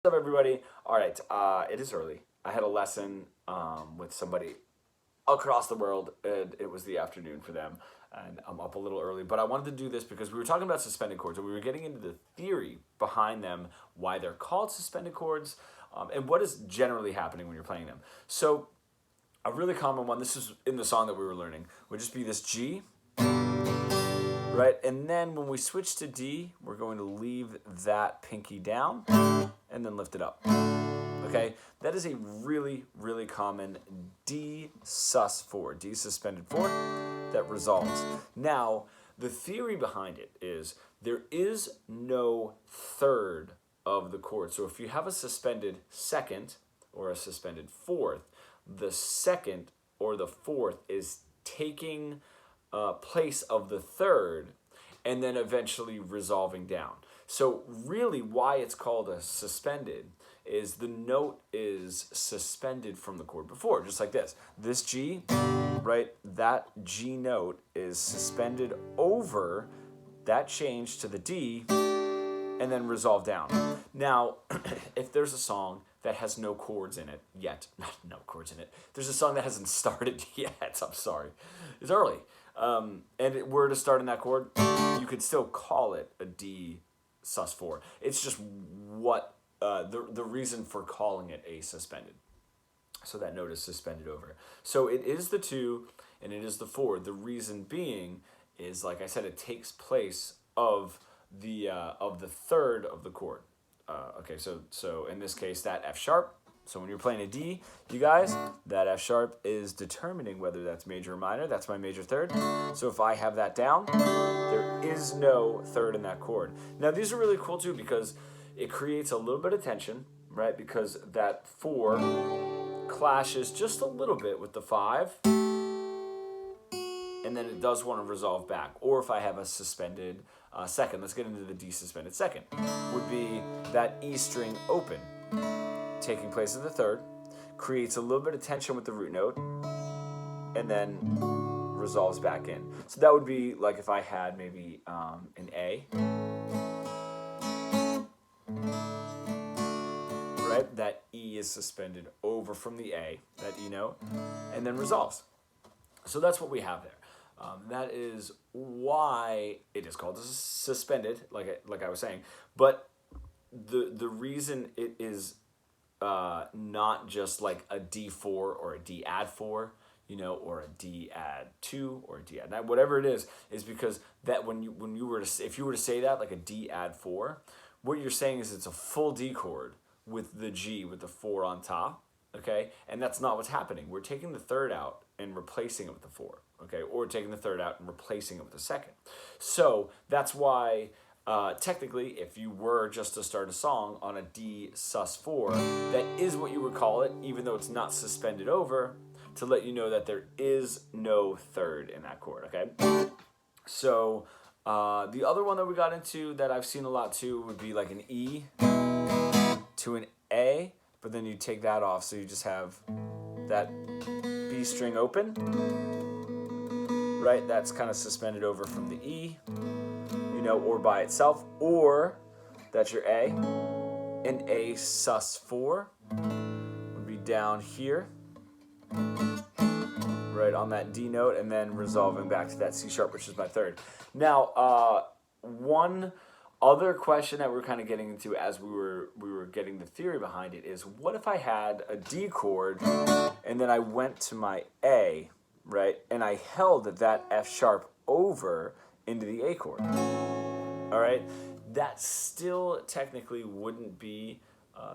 What's up, everybody? All right, it is early. I had a lesson with somebody across the world, and it was the afternoon for them, and I'm up a little early. But I wanted to do this because we were talking about suspended chords, and we were getting into the theory behind them, why they're called suspended chords, and what is generally happening when you're playing them. So, a really common one, this is in the song that we were learning, would just be this G, right? And then when we switch to D, we're going to leave that pinky down and then lift it up. Okay, that is a really, really common D sus4, D suspended 4, that resolves. Now, the theory behind it is there is no third of the chord. So if you have a suspended second or a suspended fourth, the second or the fourth is taking place of the third and then eventually resolving down. So really why it's called a suspended is the note is suspended from the chord before, just like this. This G, right, that G note is suspended over that change to the D and then resolve down. Now, if there's a song that has no chords in it yet, no chords in it, there's a song that hasn't started yet, I'm sorry, it's early, and it were to start in that chord, you could still call it a D sus4. It's just what the reason for calling it a suspended. So that note is suspended over. So it is the 2 and it is the 4. The reason being is, like I said, it takes place of the third of the chord. Okay, so in this case, that F sharp. So when you're playing a D, you guys, that F sharp is determining whether that's major or minor. That's my major third. So if I have that down, there is no third in that chord. Now these are really cool too because it creates a little bit of tension, right? Because that 4 clashes just a little bit with the 5, and then it does want to resolve back. Or if I have a suspended second, let's get into the D suspended second, would be that E string open, taking place of the third, creates a little bit of tension with the root note, and then resolves back in. So that would be like if I had maybe an A, right? That E is suspended over from the A, that E note, and then resolves. So that's what we have there. That is why it is called suspended, like I was saying. But the reason it is not just like a D4 or a D add 4, or a D add 2 or a D add 9, whatever it is because that when you were to, if you were to say that like a D add 4, what you're saying is it's a full D chord with the G with the 4 on top, okay? And that's not what's happening. We're taking the third out and replacing it with the 4, okay? Or taking the third out and replacing it with the second. So that's why technically, if you were just to start a song on a D sus4, that is what you would call it, even though it's not suspended over, to let you know that there is no third in that chord, okay? So the other one that we got into that I've seen a lot too would be like an E to an A, but then you take that off, so you just have that B string open, right? That's kind of suspended over from the E, or by itself, or that's your A. An A sus4 would be down here, right on that D note, and then resolving back to that C sharp, which is my third. Now, one other question that we're kind of getting into as we were getting the theory behind it is, what if I had a D chord and then I went to my A, right, and I held that F sharp over into the A chord? All right, that still technically wouldn't be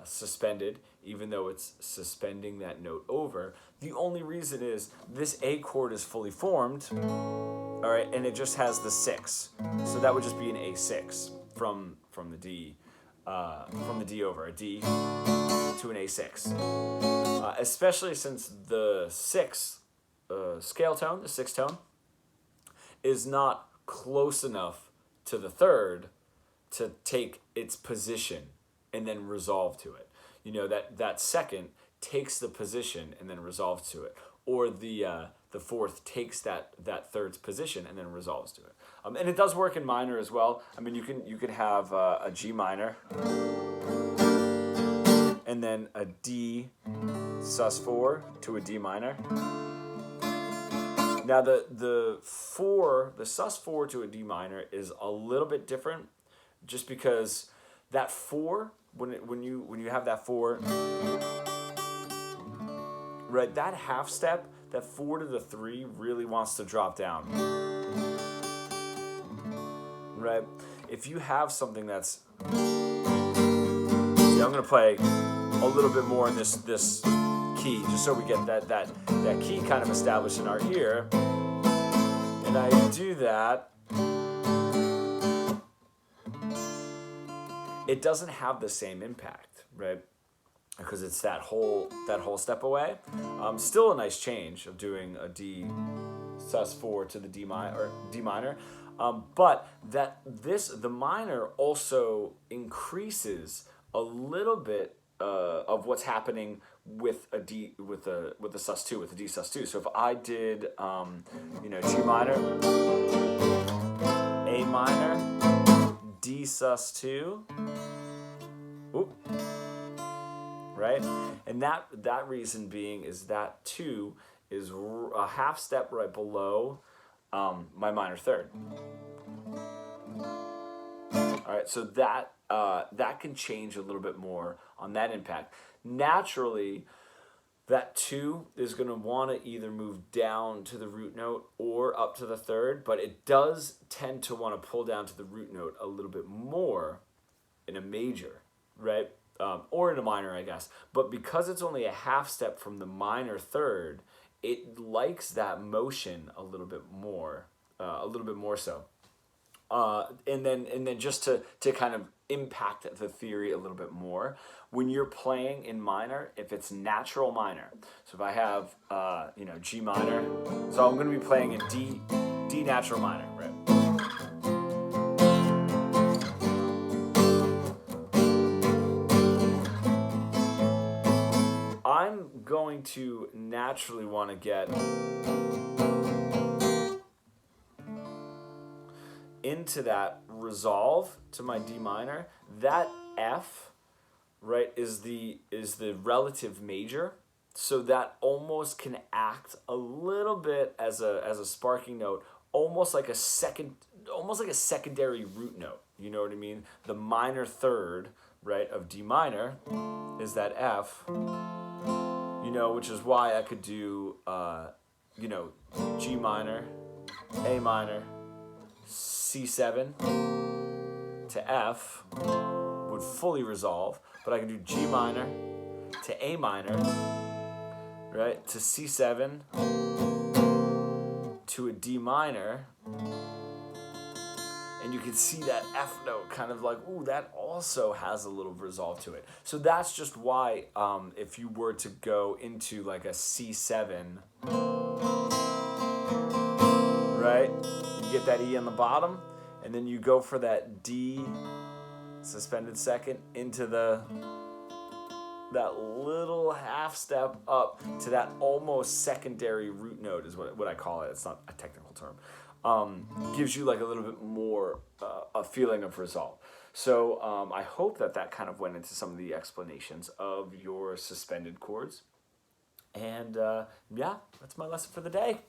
suspended, even though it's suspending that note over. The only reason is this A chord is fully formed, all right, and it just has the 6. So that would just be an A6 from the D over, a D to an A6. Especially since the 6 scale tone, the 6th tone, is not close enough to the third to take its position and then resolve to it. That second takes the position and then resolves to it, or the 4th takes that third's position and then resolves to it. And it does work in minor as well. I mean, you can have a G minor, and then a D sus4 to a D minor. Now the sus4 to a D minor is a little bit different, just because that 4, when you have that 4, right, that half step, that 4 to the 3 really wants to drop down, right? If you have something that's, see, I'm gonna play a little bit more in this key, just so we get that key kind of established in our ear. And I do that, it doesn't have the same impact, right? Because it's that whole step away. Still a nice change of doing a D sus4 to the D minor, but the minor also increases a little bit of what's happening with a D with the sus2, with the D sus2. So if I did G minor, A minor, D sus2, oop, right? And that reason being is that 2 is a half step right below my minor third. All right, so that can change a little bit more on that impact. Naturally, that 2 is going to want to either move down to the root note or up to the third, but it does tend to want to pull down to the root note a little bit more in a major, right? Or in a minor, I guess. But because it's only a half step from the minor third, it likes that motion a little bit more so. And then just to kind of impact the theory a little bit more, when you're playing in minor, if it's natural minor, so if I have G minor, so I'm going to be playing in D natural minor, right? I'm going to naturally want to get into that resolve to my D minor. That F, right, is the relative major, so that almost can act a little bit as a sparking note, almost like a secondary root note. You know what I mean? The minor third, right, of D minor is that F, which is why I could do G minor, A minor, C7 to F would fully resolve, but I can do G minor to A minor, right, to C7 to a D minor, and you can see that F note kind of like, ooh, that also has a little resolve to it. So that's just why if you were to go into like a C7, right, you get that E on the bottom, and then you go for that D suspended second into that little half step up to that almost secondary root note is what I call it. It's not a technical term. Gives you like a little bit more a feeling of resolve. So I hope that kind of went into some of the explanations of your suspended chords. And yeah, that's my lesson for the day.